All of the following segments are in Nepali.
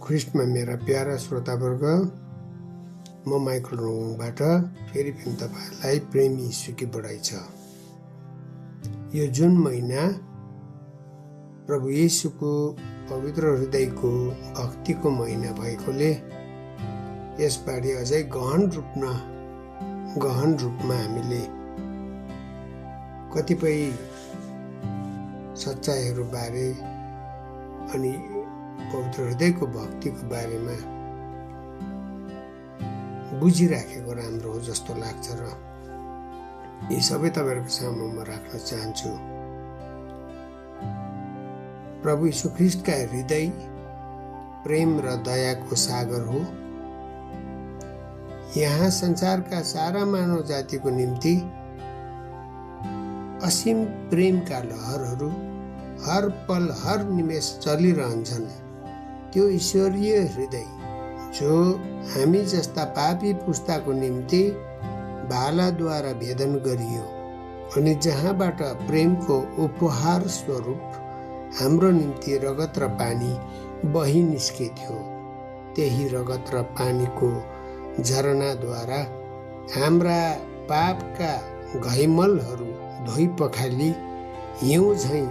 ख्रिस्टमा मेरा प्यारा श्रोतावर्ग, म माइकल रोङबाट फेरि पनि तपाईँहरूलाई प्रेम यीशुकी बढाइ छ। यो जुन महिना प्रभु यीशुको पवित्र हृदयको भक्तिको महिना भएकोले यसबारे अझै गहन रूपमा हामीले कतिपय सच्चाइहरू बारे अनि पवित्र हृदयको भक्तिको बारेमा बुझिराखेको राम्रो हो जस्तो लाग्छ र यी सबै तपाईँहरूको सामु म राख्न चाहन्छु। प्रभु यीशु ख्रिस्टका हृदय प्रेम र दयाको सागर हो। यहाँ संसारका सारा मानव जातिको निम्ति असीम प्रेमका लहरहरू हर पल हर निमेष चलिरहन्छन्। त्यो ईश्वरीय हृदय जो हामी जस्ता पापी पुस्ताको निम्ति भालाद्वारा भेदन गरियो अनि जहाँबाट प्रेमको उपहार स्वरूप हाम्रो निम्ति रगत र पानी बहि निस्केथ्यो, त्यही रगत र पानीको झरनाद्वारा हाम्रा पापका घैमलहरू धोइ पखाली हिउँ झैँ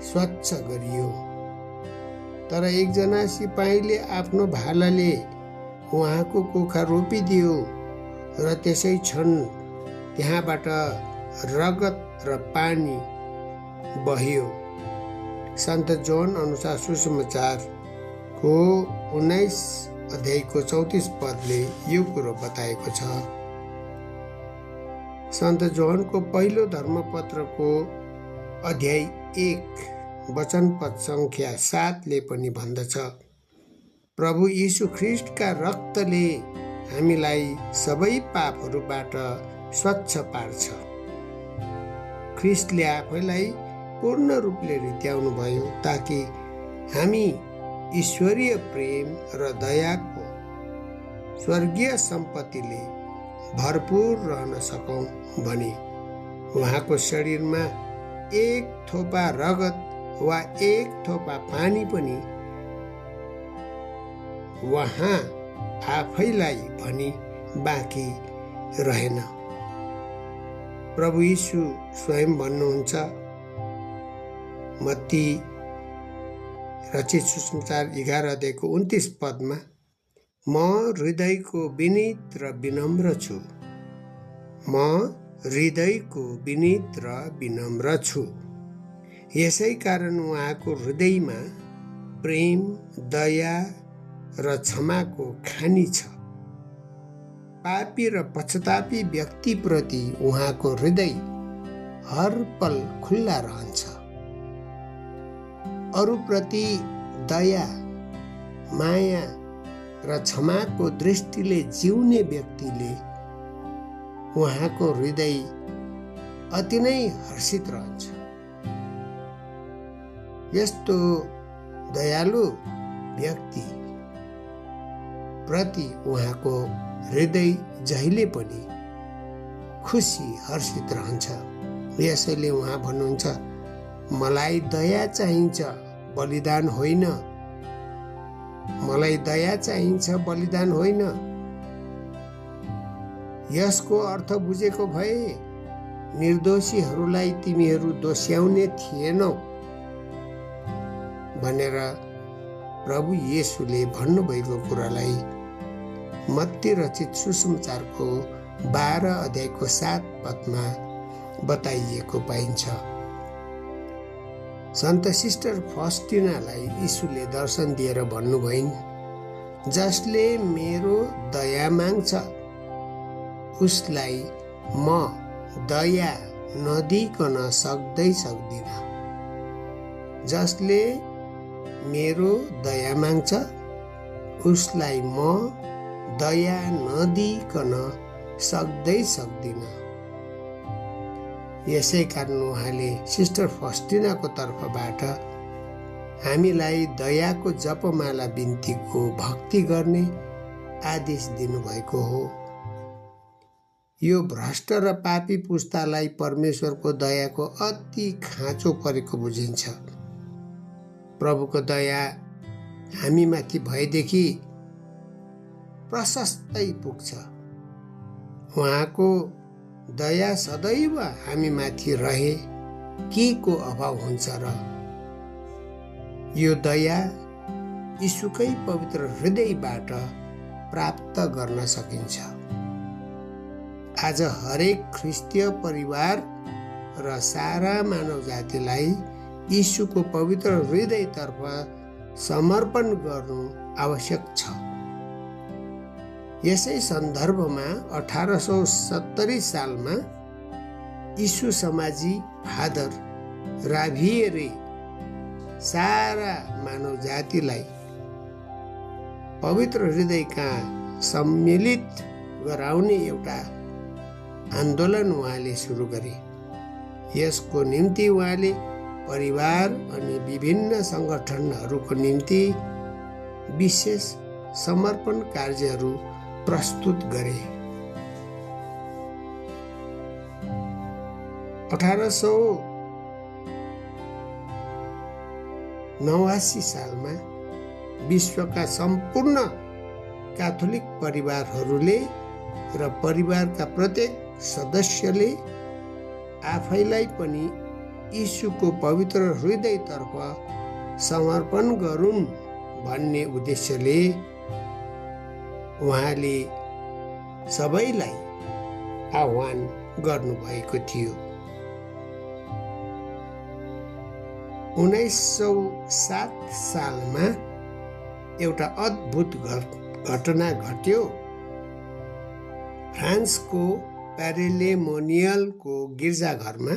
स्वच्छ गरियो। तर एकजना सिपाहीले आफ्नो भालाले उहाँको कोखा रोपिदियो र त्यसै क्षण त्यहाँबाट रगत र पानी बह्यो। सन्त जोन अनुसार सुसमाचारको 19 अध्यायको 34 पदले यो कुरो बताएको छ। सन्त जोहनको पहिलो धर्मपत्रको अध्याय 1 वचन पद संख्या 7 ले पनि भन्दछ, प्रभु यीशु ख्रिस्टका रक्तले हामीलाई सबै पापहरूबाट स्वच्छ पार्छ। ख्रिस्टले आफैलाई पूर्ण रूपले रित्याउनु भयो ताकि हामी ईश्वरीय प्रेम र दयाको स्वर्गीय सम्पत्तिले भरपूर रहन सकौं भने उहाँको शरीरमा एक थोपा रगत वा एक थोपा पानी पनि उहाँ आफैलाई भनी बाँकी रहेन। प्रभु यीशु स्वयं भन्नुहुन्छ, मत्ती रचित सुसमाचार 11 अध्यायको 29 पदमा, म हृदयको विनीत र विनम्र छु। म हृदयको विनीत र विनम्र छु। यसै कारण उहाँको हृदयमा प्रेम, दया र क्षमाको खानी छ। पापी र पश्चातापी व्यक्तिप्रति उहाँको हृदय हर पल खुल्ला रहन्छ। अरूप्रति दया, माया र क्षमाको दृष्टिले जिउने व्यक्तिले उहाँको हृदय अति नै हर्षित रहन्छ। यस्तो दयालु व्यक्ति प्रति उहाँको हृदय जहिले पनि खुसी हर्षित रहन्छ। यसैले उहाँ भन्नुहुन्छ, मलाई दया चाहिन्छ बलिदान होइन। मलाई दया चाहिन्छ बलिदान होइन। यसको अर्थ बुझेको भए निर्दोषीहरूलाई तिमीहरू दोष्याउने थिएनौ भनेर प्रभु येशूले भन्नुभएको कुरालाई मत्ती रचित सुसमाचारको 12 अध्यायको 7 पदमा बताइएको पाइन्छ। सन्त सिस्टर फास्टिनालाई यीशुले दर्शन दिएर भन्नुभइन्, जसले मेरो दया माग्छ उसलाई म दया नदिकन सक्दिन। जसले मेरो दया माग्छ उसलाई म दया नदिकन सक्दिन। यसै कारण उहाँले सिस्टर फास्टिनाको तर्फबाट हामीलाई दयाको जपमाला बिन्तीको भक्ति गर्ने आदेश दिनुभएको हो। यो भ्रष्ट र पापी पुस्तालाई परमेश्वरको दयाको अति खाँचो परेको बुझिन्छ। प्रभुको दया हामीमाथि भएदेखि प्रशस्तै पुग्छ। उहाँको दया सदैव हामीमाथि रहे के को अभाव हुन्छ र? यो दया यीशुकै पवित्र हृदयबाट प्राप्त गर्न सकिन्छ। आज हरेक ख्रिस्तीय परिवार र सारा मानव जातिलाई यीशुको पवित्र हृदयतर्फ समर्पण गर्नु आवश्यक छ। यसै सन्दर्भमा 1870 सालमा यीशु समाजी फादर राभिएरे सारा मानव जातिलाई पवित्र हृदयका सम्मिलित गराउने एउटा आन्दोलन उहाँले सुरु गरे। यसको निम्ति उहाँले परिवार अनि विभिन्न सङ्गठनहरूको निम्ति विशेष समर्पण कार्यहरू प्रस्तुत गरे। 1889 सालमा विश्वका सम्पूर्ण क्याथोलिक परिवारहरूले र परिवारका प्रत्येक सदस्यले आफैलाई पनि यीशुको पवित्र हृदयतर्फ समर्पण गरून् भन्ने उद्देश्यले उहाँले सबैलाई आह्वान गर्नुभएको थियो। 1907 सालमा एउटा अद्भुत घटना घट्यो। फ्रान्सको प्यारेलेमोनियलको गिर्जाघरमा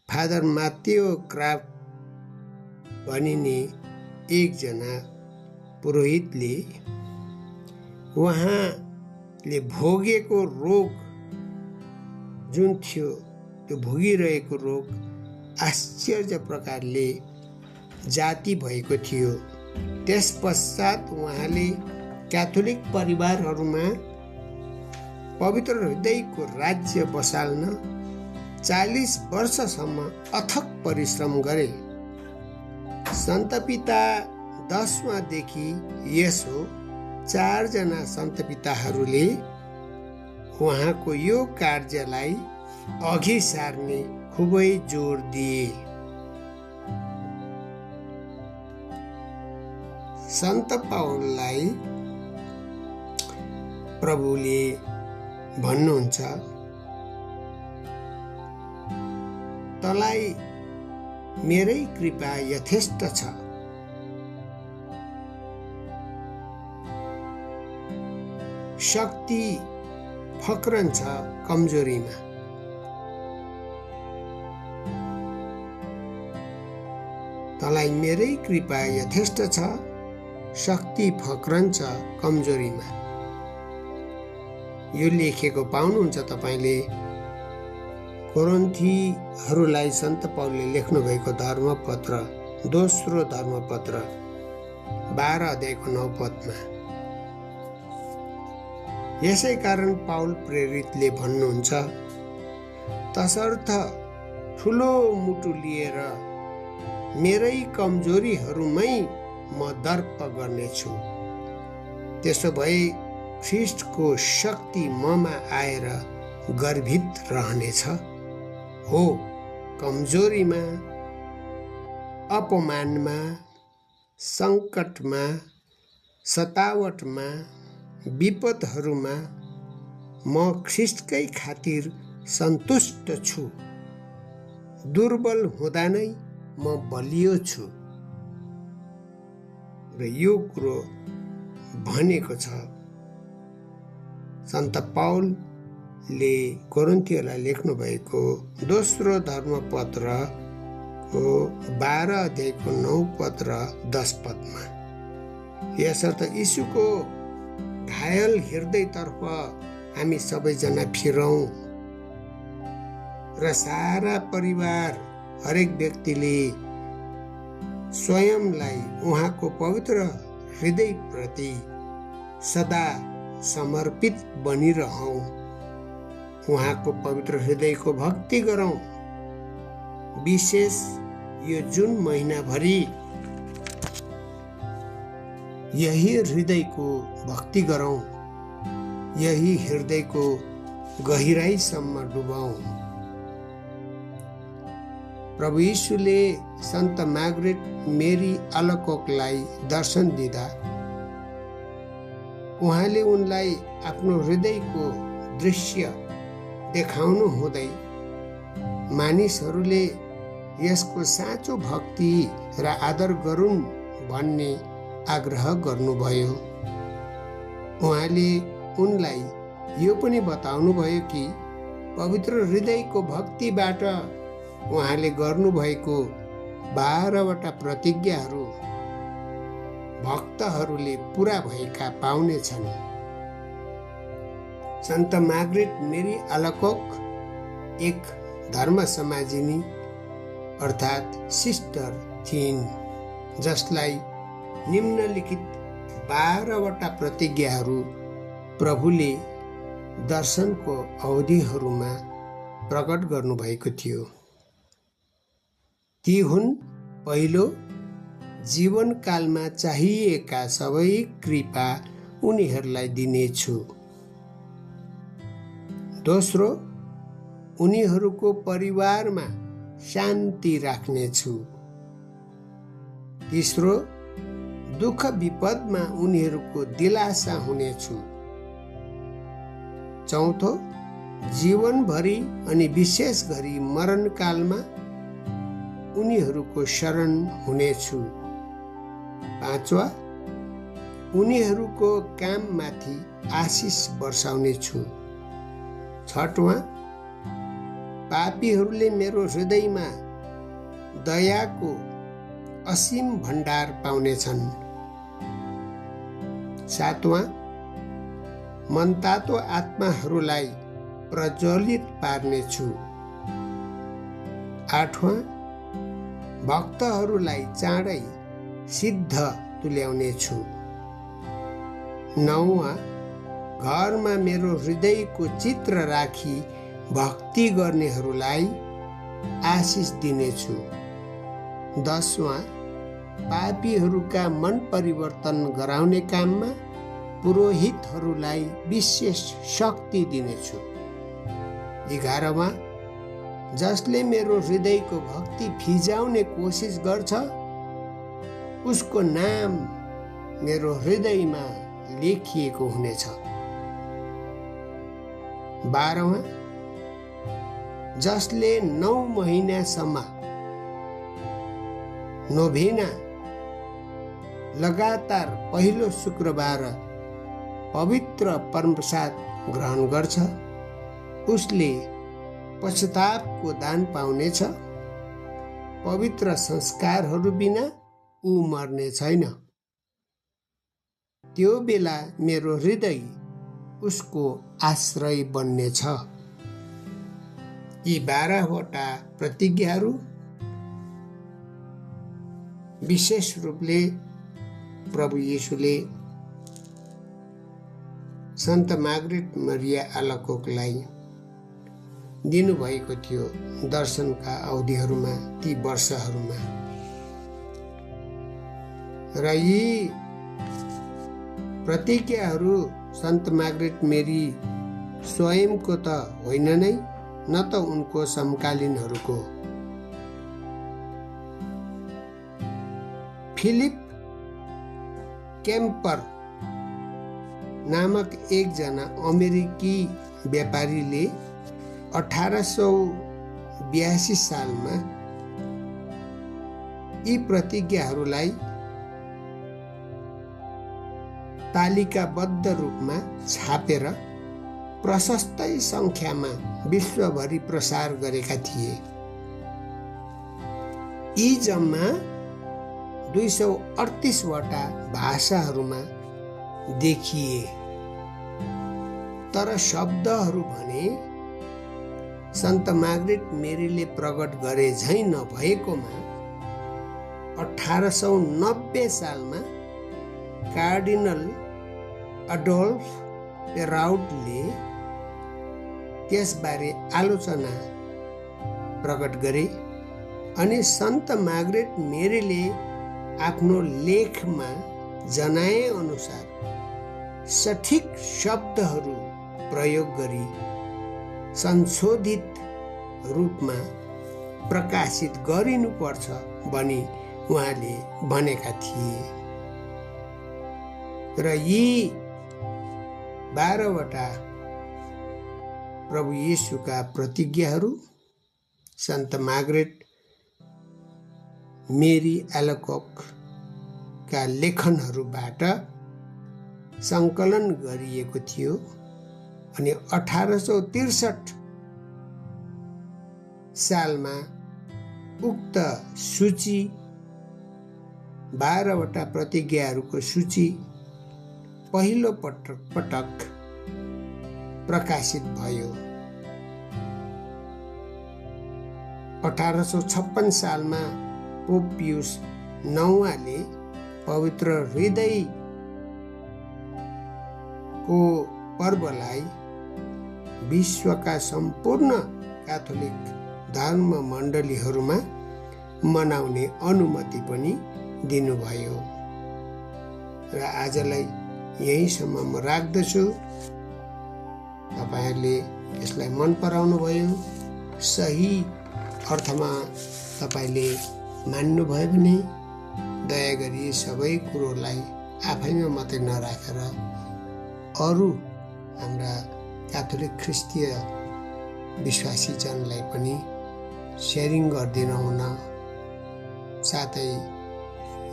फादर माथियो क्राफ्ट भनिने एकजना पुरोहितले उहाँले भोगेको रोग जुन थियो, त्यो भोगिरहेको रोग आश्चर्य प्रकारले जाती भएको थियो। त्यस पश्चात उहाँले क्याथोलिक परिवारहरूमा पवित्र हृदयको राज्य बसाल्न 40 वर्षसम्म अथक परिश्रम गरे। सन्त पिता 10वां देखि यसो 4 जना सन्त पिताहरूले उहाँको यो कार्यलाई अघि सार्ने खुबै जोड दिए। सन्त पावललाई प्रभुले भन्नुहुन्छ, तँलाई मेरै कृपा यथेष्ट छ। शक्ति फक्रन्छ कमजोरीमा। तँलाई मेरै कृपा यथेष्ट छ, शक्ति फक्रन्छ कमजोरीमा। यो लेखेको पाउनुहुन्छ तपाईले कोरिन्थीहरूलाई सन्त पावलले लेख्नु भएको धर्मपत्र, दोस्रो धर्मपत्र 12 अध्यायको 9 पदमा। यसै कारण पावल प्रेरितले भन्नुहुन्छ, तसर्थ ठुलो मुटु लिएर मेरै कमजोरीहरूमै म दर्प गर्नेछु। त्यसो भए ख्रिस्टको शक्ति ममा आएर गर्भित रहनेछ। हो, कमजोरीमा, अपमानमा, सङ्कटमा, सतावटमा, विपदहरूमा म ख्रिस्टकै खातिर सन्तुष्ट छु। दुर्बल हुँदा नै म बलियो छु। र यो कुरो भनेको छ सन्त पावलले कोरिन्थीहरूलाई लेख्नु भएको दोस्रो धर्मपत्रको 12 अध्यायको 9 पद र 10 पदमा। यसर्थ यीशुको घायल हृदयतर्फ हामी सबैजना फिरौँ र सारा परिवार, हरेक व्यक्तिले स्वयंलाई उहाँको पवित्र हृदयप्रति सदा समर्पित बनिरहौँ। उहाँको पवित्र हृदयको भक्ति गरौँ। विशेष यो जुन महिनाभरि यही हृदयको भक्ति गरौँ, यही हृदयको गहिराईसम्म डुबाउँ। प्रभु यीशुले सन्त मार्गरेट मेरी अलाकोकलाई दर्शन दिँदा उहाँले उनलाई आफ्नो हृदयको दृश्य देखाउनु हुँदै मानिसहरूले यसको साँचो भक्ति र आदर गरून् भन्ने आग्रह गर्नुभयो। उहाँले उनलाई यो पनि बताउनुभयो कि पवित्र हृदयको भक्तिबाट उहाँले गर्नुभएको 12वटा प्रतिज्ञाहरू भक्तहरूले पूरा भएका पाउनेछन्। सन्त मार्गरेट मेरी अलाकोक एक धर्म समाजिनी अर्थात् सिस्टर थिइन्, जसलाई निम्नलिखित 12वटा प्रतिज्ञाहरू प्रभुले दर्शनको अवधिहरूमा प्रकट गर्नुभएको थियो। ती हुन्: पहिलो, जीवनकालमा चाहिएका सबै कृपा उनीहरूलाई दिनेछु। दोस्रो, उनीहरूको परिवारमा शान्ति राख्नेछु। तेस्रो, दुःख विपदमा उनीहरूको दिलासा हुनेछु। चौथो, जीवनभरि अनि विशेष गरी मरणकालमा उनीहरूको शरण हुनेछु। पाँचवा, उनीहरूको काममाथि आशिष वर्षाउनेछु। छठवां, पापीहरूले मेरो हृदयमा दयाको असीम भण्डार पाउनेछन्। सातवां, मनतातो आत्माहरूलाई प्रज्वलित पार्नेछु। आठवां, भक्तहरूलाई चाँडै सिद्ध तुल्याउनेछु। नौवां, घरमा मेरो हृदयको चित्र राखी भक्ति गर्नेहरूलाई आशिष दिनेछु। 10वां, पापीहरूका मन परिवर्तन गराउने काममा पुरोहितहरूलाई विशेष शक्ति दिनेछु। 11वां, जसले मेरो हृदयको भक्ति फिजाउने कोसिस गर्छ उसको नाम मेरो हृदयमा लेखिएको हुनेछ। 12वां, जसले 9 महिनासम्म नोभेना लगातार पहिलो शुक्रबार पवित्र परमप्रसाद ग्रहण गर्छ उसले पश्चातापको दान पाउनेछ। पवित्र संस्कारहरू बिना ऊ मर्ने छैन। त्यो बेला मेरो हृदय उसको आश्रय बन्नेछ। यी 12वटा प्रतिज्ञाहरू विशेष रूपले प्रभु येशूले सन्त मार्गरेट मरिया अलाकोकलाई दिनुभएको थियो दर्शनका अवधिहरूमा, ती वर्षहरूमा। र यी प्रतिज्ञाहरू सन्त मार्गरेट मेरी स्वयंको त होइन नै, न त उनको समकालीनहरूको। फिलिप केम्पर नामक एकजना अमेरिकी व्यापारीले 1882 सालमा यी प्रतिज्ञाहरूलाई तालिकाबद्ध रूपमा छापेर प्रशस्तै संख्यामा विश्वभरि प्रसार गरेका थिए। यी जम्मा 238 वटा भाषाहरूमा देखिए, तर शब्दहरू भने सन्त मार्गरेट मेरीले प्रकट गरे झैं नभएकोमा 1890 सालमा कार्डिनल अडोल्फ पेराउटले त्यसबारे आलोचना प्रकट गरे अनि सन्त मार्गरेट मेरीले आफ्नो लेखमा जनाए अनुसार सठिक शब्दहरू प्रयोग गरी संशोधित रूपमा प्रकाशित गरिनुपर्छ भनी उहाँले भनेका थिए र यी 12वटा प्रभु येशूका प्रतिज्ञाहरू सन्त मार्गरेट मेरी एलकॉकका लेखनहरूबाट सङ्कलन गरिएको थियो अनि 1863 सालमा उक्त सूची 12वटा प्रतिज्ञाहरूको सूची पहिलो पटक प्रकाशित भयो। 1856 सालमा पोप पियुस 9वाले पवित्र हृदयको पर्वलाई विश्वका सम्पूर्ण क्याथोलिक धर्म मण्डलीहरूमा मनाउने अनुमति पनि दिनुभयो र आजलाई यहीसम्म म राख्दछु। तपाईहरुले यसलाई मन पराउनु भयो, सही अर्थमा तपाईले मान्नु भयो भने दया गरी सबै कुरोलाई आफैमा मात्रै नराखेर अरु हाम्रा क्याथोलिक ख्रिस्टीय विश्वासी जनलाई पनि शेयरिङ गर्दिन हुन, साथै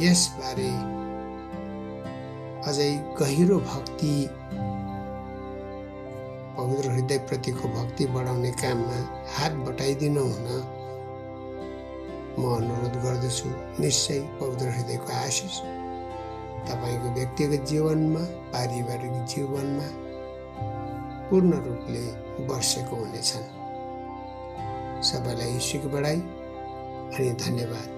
यसबारे अझै गहिरो भक्ति, पवित्र हृदय प्रतिको भक्ति बढाउने काममा हात बटाइदिनु हुन म अनुरोध गर्दछु। निश्चय पवित्र हृदयको आशिष तपाईको व्यक्तिगत जीवनमा, पारिवारिक जीवनमा पूर्ण रूपले वर्षेको हुनेछन्। सबैलाई ईश्वरको बढाई अनि धन्यवाद।